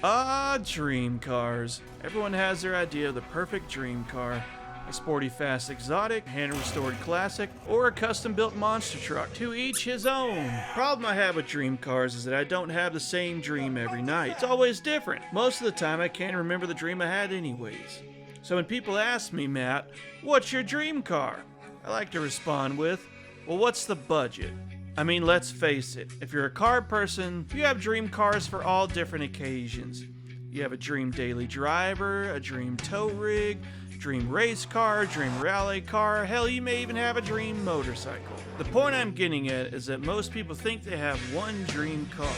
Ah, dream cars. Everyone has their idea of the perfect dream car. A sporty fast exotic, hand-restored classic, or a custom-built monster truck. To each his own. Problem I have with dream cars is that I don't have the same dream every night. It's always different. Most of the time I can't remember the dream I had anyways. So when people ask me, Matt, what's your dream car? I like to respond with, well, what's the budget? I mean, let's face it, if you're a car person, you have dream cars for all different occasions. You have a dream daily driver, a dream tow rig, dream race car, dream rally car, hell, you may even have a dream motorcycle. The point I'm getting at is that most people think they have one dream car.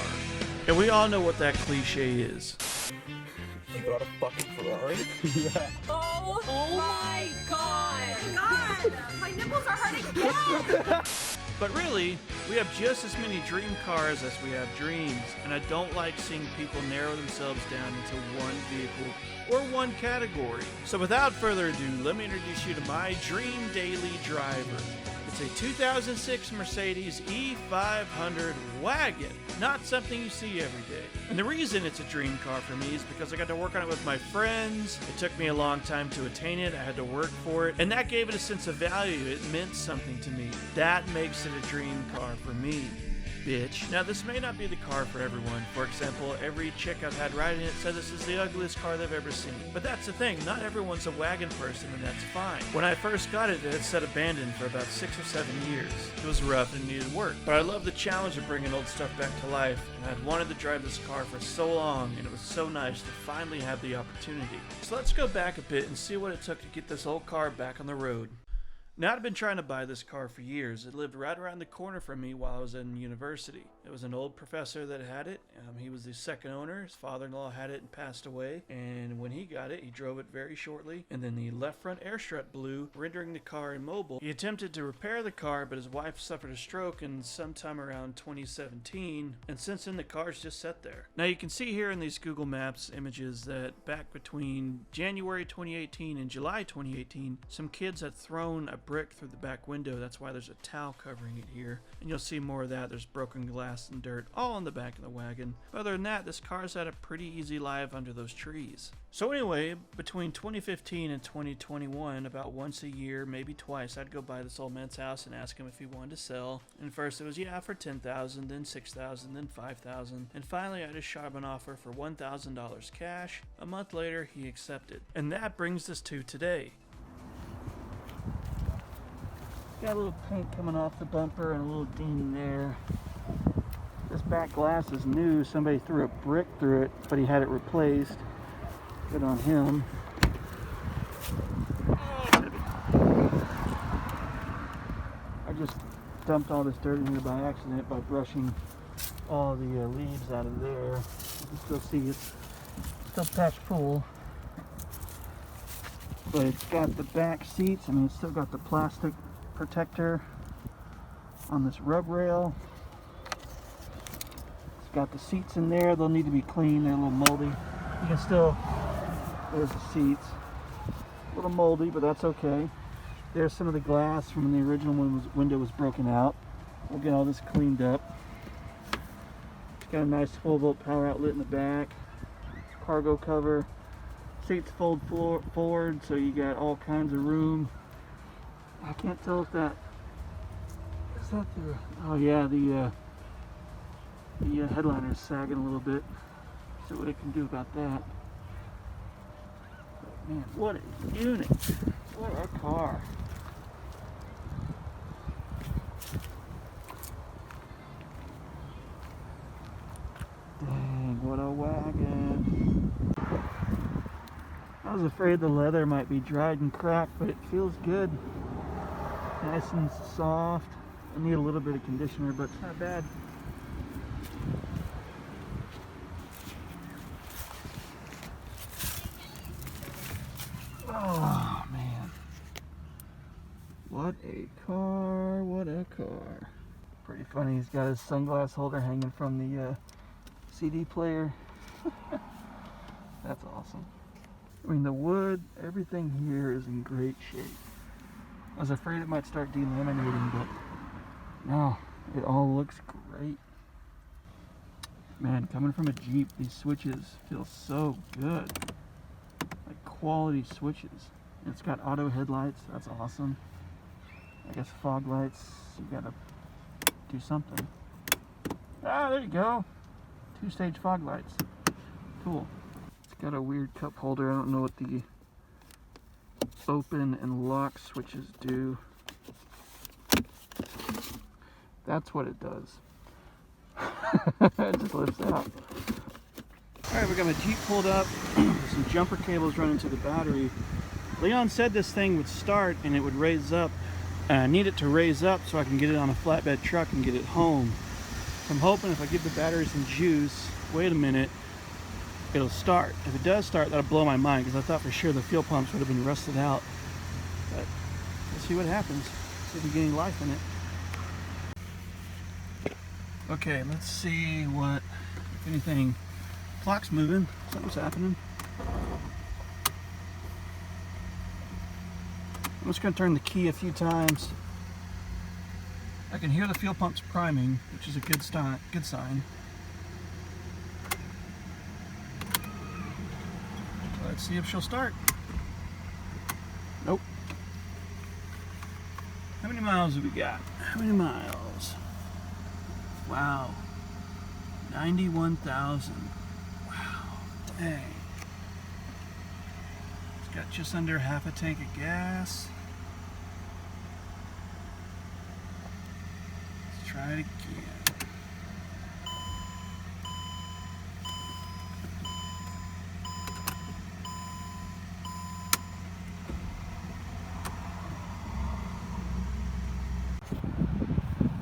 And we all know what that cliche is. You got a fucking Ferrari? Yeah. Oh my god! God! My nipples are hurting again! But really, we have just as many dream cars as we have dreams, and I don't like seeing people narrow themselves down into one vehicle or one category. So without further ado, let me introduce you to my dream daily driver. It's a 2006 Mercedes E500 Wagon, not something you see every day. And the reason it's a dream car for me is because I got to work on it with my friends. It took me a long time to attain it. I had to work for it, and that gave it a sense of value. It meant something to me. That makes it a dream car for me. Bitch. Now, this may not be the car for everyone. For example, every chick I've had riding it said this is the ugliest car they've ever seen. But that's the thing, not everyone's a wagon person, and that's fine. When I first got it, it had sat abandoned for about 6 or 7 years. It was rough and needed work. But I love the challenge of bringing old stuff back to life, and I'd wanted to drive this car for so long, and it was so nice to finally have the opportunity. So let's go back a bit and see what it took to get this old car back on the road. Now, I'd been trying to buy this car for years. It lived right around the corner from me while I was in university. It was an old professor that had it. He was the second owner. His father-in-law had it and passed away. And when he got it, he drove it very shortly. And then the left front air strut blew, rendering the car immobile. He attempted to repair the car, but his wife suffered a stroke in sometime around 2017. And since then, the car's just sat there. Now, you can see here in these Google Maps images that back between January 2018 and July 2018, some kids had thrown a brick through the back window. That's why there's a towel covering it here, and you'll see more of that. There's broken glass and dirt all on the back of the wagon. But other than that, this car's had a pretty easy life under those trees. So anyway, between 2015 and 2021, about once a year, maybe twice, I'd go by this old man's house and ask him if he wanted to sell. And first it was yeah for $10,000, then $6,000, then $5,000, and finally I just shot him an offer for $1,000 cash. A month later, he accepted. And that brings us to today. Got a little paint coming off the bumper and a little ding there. This back glass is new. Somebody threw a brick through it, but he had it replaced. Good on him. I just dumped all this dirt in here by accident by brushing all the leaves out of there. You can still see it's still patched full. But it's got the back seats. I mean, it's still got the plastic protector on this rub rail. It's got the seats in there. They'll need to be cleaned. They're a little moldy. You can still, there's the seats. A little moldy, but that's okay. There's some of the glass from when the original window was broken out. We'll get all this cleaned up. It's got a nice 12-volt power outlet in the back. Cargo cover. Seats fold forward, so you got all kinds of room. I can't tell if that is that the, oh yeah, the headliner's sagging a little bit. See what it can do about that. But man, what a unit! What a car! Dang, what a wagon! I was afraid the leather might be dried and cracked, but it feels good. Nice and soft. I need a little bit of conditioner, but it's not bad. Oh man. What a car, what a car. Pretty funny, he's got his sunglass holder hanging from the CD player. That's awesome. I mean, the wood, everything here is in great shape. I was afraid it might start delaminating, but no, it all looks great. Man, coming from a Jeep, these switches feel so good. Like quality switches. And it's got auto headlights, that's awesome. I guess fog lights, you gotta do something. Ah, there you go. 2-stage fog lights. Cool. It's got a weird cup holder. I don't know what the open and lock switches do. That's what it does. It just lifts out. Alright, we got my Jeep pulled up. Some jumper cables running to the battery. Leon said this thing would start and it would raise up. And I need it to raise up so I can get it on a flatbed truck and get it home. So I'm hoping if I give the battery some juice, wait a minute, it'll start. If it does start, that'll blow my mind because I thought for sure the fuel pumps would have been rusted out. But we'll see what happens. See if we get any life in it. Okay, let's see what, if anything, clock's moving, something's happening. I'm just going to turn the key a few times. I can hear the fuel pumps priming, which is a good sign. Let's see if she'll start. Nope. How many miles have we got? How many miles? Wow. 91,000. Wow. Dang. It's got just under half a tank of gas. Let's try it again.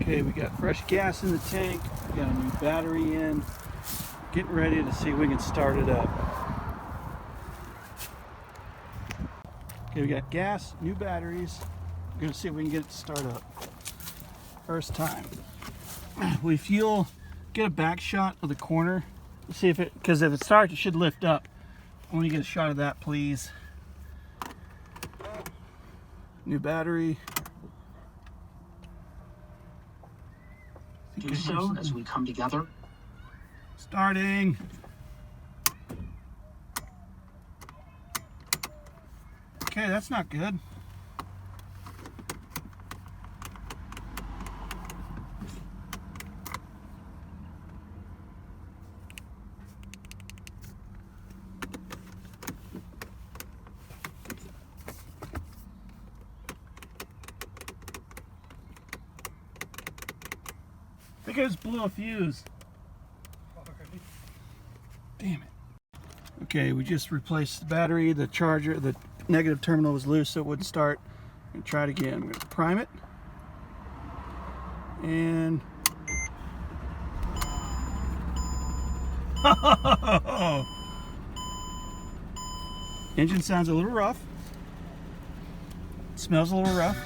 Okay, we got fresh gas in the tank, we got a new battery in, getting ready to see if we can start it up. Okay, we got gas, new batteries, we're going to see if we can get it to start up. First time. We get a back shot of the corner, let's see if it, because if it starts it should lift up. I want to get a shot of that, please. New battery. Do so as we come together. Starting. Okay, that's not good. I think I just blew a fuse. Damn it. Okay, we just replaced the battery, the charger, the negative terminal was loose so it wouldn't start. I'm gonna try it again. I'm gonna prime it. And engine sounds a little rough. Smells a little rough.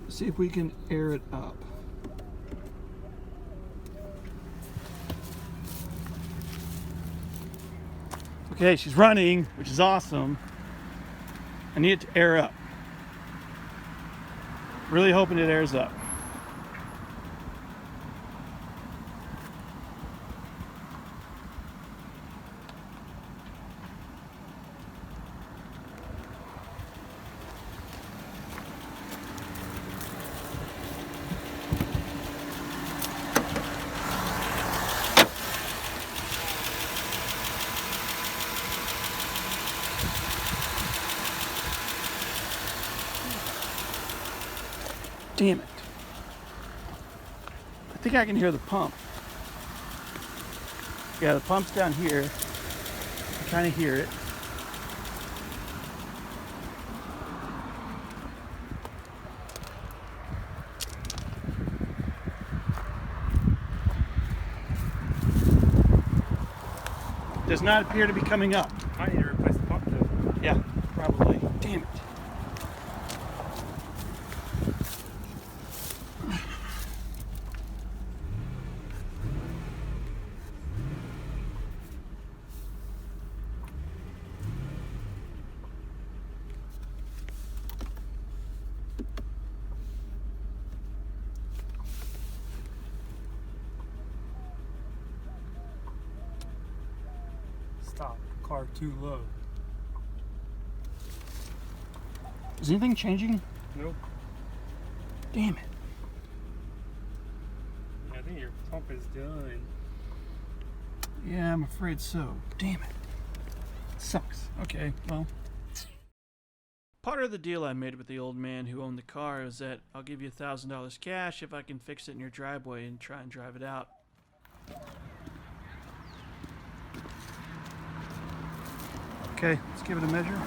See if we can air it up. Okay, she's running, which is awesome. I need it to air up. Really hoping it airs up. Damn it. I think I can hear the pump. Yeah, the pump's down here. I'm trying to hear it. Does not appear to be coming up. I need to replace the pump too. Yeah, probably. Damn it. Stop. Car too low. Is anything changing? Nope. Damn it. I think your pump is done. Yeah, I'm afraid so. Damn it. Sucks. Okay, well. Part of the deal I made with the old man who owned the car is that I'll give you $1,000 cash if I can fix it in your driveway and try and drive it out. Okay, let's give it a measure.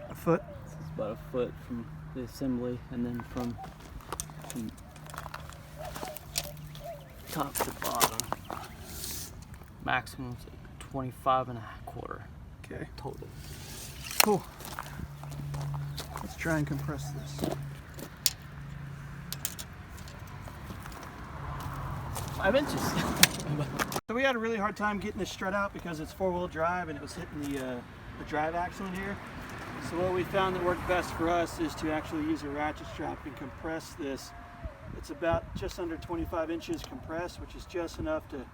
A foot. It's about a foot from the assembly, and then from top to bottom. Maximum is like 25 and a quarter Okay, total. cool. Let's try and compress this. 5 inches. So we had a really hard time getting this strut out because it's four-wheel drive and it was hitting the drive axle in here. So what we found that worked best for us is to actually use a ratchet strap and compress this. It's about just under 25 inches compressed, which is just enough to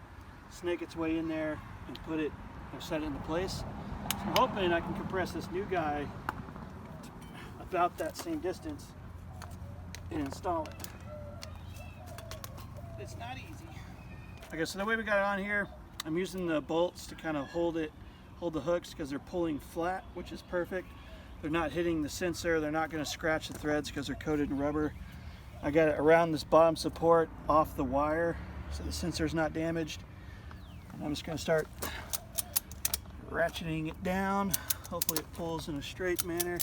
snake its way in there and put it or set it into place. So I'm hoping I can compress this new guy about that same distance and install it. It's not easy. Okay, so the way we got it on here, I'm using the bolts to kind of hold the hooks because they're pulling flat, which is perfect. They're not hitting the sensor. They're not going to scratch the threads because they're coated in rubber. I got it around this bottom support off the wire so the sensor's not damaged. And I'm just going to start ratcheting it down. Hopefully it pulls in a straight manner.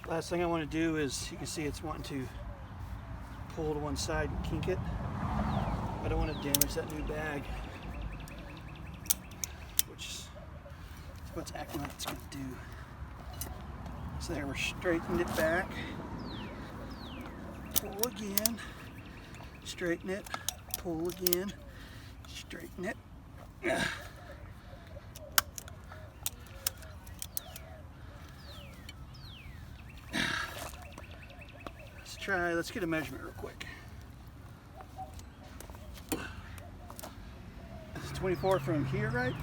Last thing I want to do is, you can see it's wanting to pull to one side and kink it. I don't want to damage that new bag, which is what's acting like it's going to do. So there, we're straightened it back. Pull again. Straighten it. Pull again. Straighten it. Let's get a measurement real quick. It's 24 from here, right?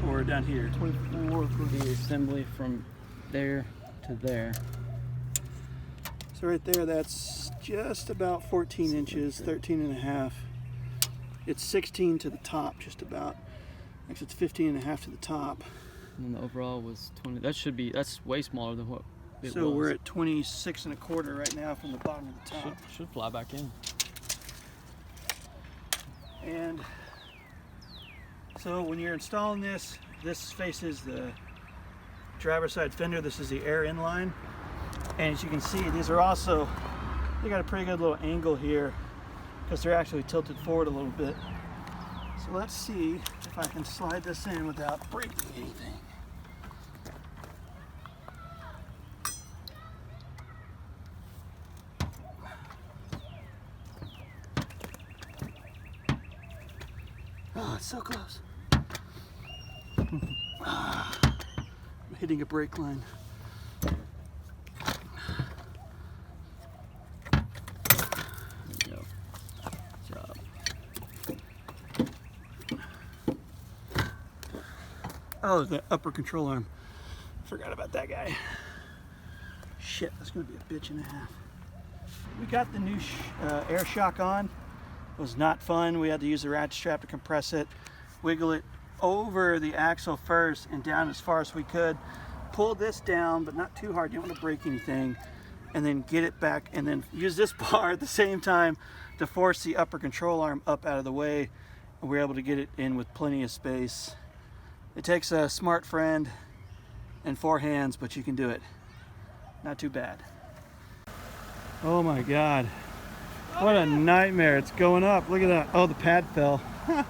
Or down here? 24 for the assembly from there to there. So right there, that's just about 14 inches, 13 and a half. It's 16 to the top, just about. Actually, it's 15 and a half to the top. And then the overall was 20. That's way smaller than what it was. So we're at 26 and a quarter right now from the bottom to the top. Should fly back in. And so when you're installing this faces the driver's side fender. This is the air inline. And as you can see, these are also, they got a pretty good little angle here because they're actually tilted forward a little bit. So let's see if I can slide this in without breaking anything. Oh, it's so close. I'm hitting a brake line. There you go. Good job. Oh, the upper control arm. Forgot about that guy. Shit, that's gonna be a bitch and a half. We got the new air shock on. It was not fun. We had to use the ratchet strap to compress it, wiggle it over the axle first and down as far as we could. Pull this down, but not too hard. You don't want to break anything. And then get it back and then use this bar at the same time to force the upper control arm up out of the way. And we're able to get it in with plenty of space. It takes a smart friend and 4 hands, but you can do it. Not too bad. Oh my God. What a nightmare. It's going up. Look at that. Oh, the pad fell. Turn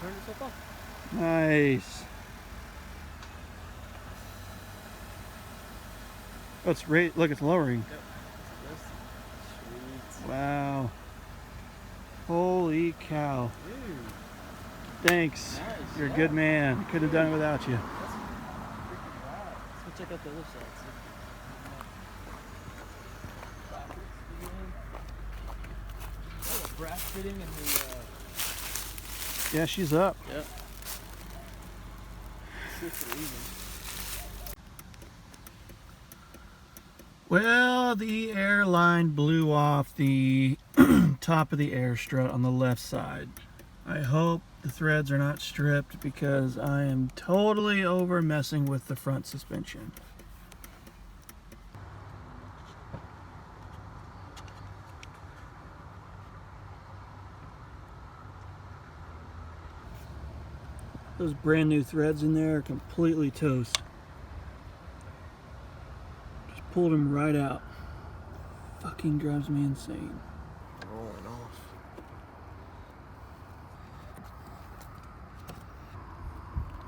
yourself off. Nice. Oh, it's right. Look, it's lowering. Yep. Sweet. Wow. Holy cow. Dude. Thanks. Nice. You're a good man. Couldn't have done it without you. That's freaking rad. Let's go check out the other side. Oh, the brass fitting and the Yeah, she's up. yep. Shifts are even. Well, the airline blew off the top of the air strut on the left side. I hope the threads are not stripped because I am totally over messing with the front suspension. Those brand new threads in there are completely toast. Just pulled them right out. Fucking drives me insane. Rolling off.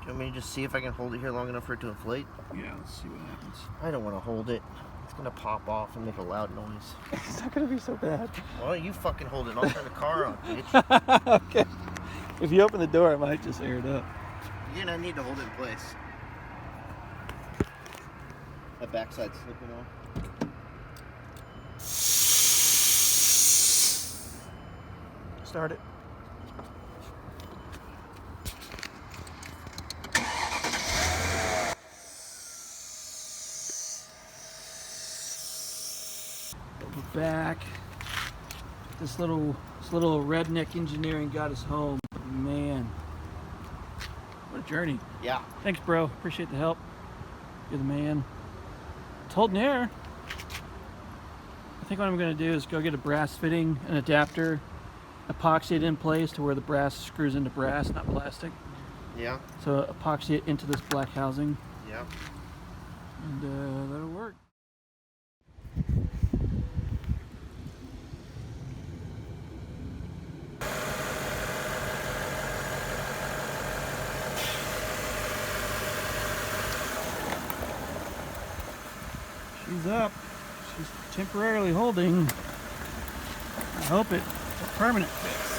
Do you want me to just see if I can hold it here long enough for it to inflate? Yeah, let's see what happens. I don't want to hold it. It's gonna pop off and make a loud noise. It's not gonna be so bad. Why don't you fucking hold it? I'll turn the car on, bitch. Okay. If you open the door, I might just air it up. You're gonna need to hold it in place. That backside's slipping off. Start it. We're back. This little redneck engineering got us home. Man, what a journey. Yeah. Thanks, bro. Appreciate the help. You're the man. It's holding air. I think what I'm going to do is go get a brass fitting, an adapter, epoxy it in place to where the brass screws into brass, not plastic. Yeah. So epoxy it into this black housing, Yeah. and that'll work. She's up. She's temporarily holding. I hope it's a permanent fix.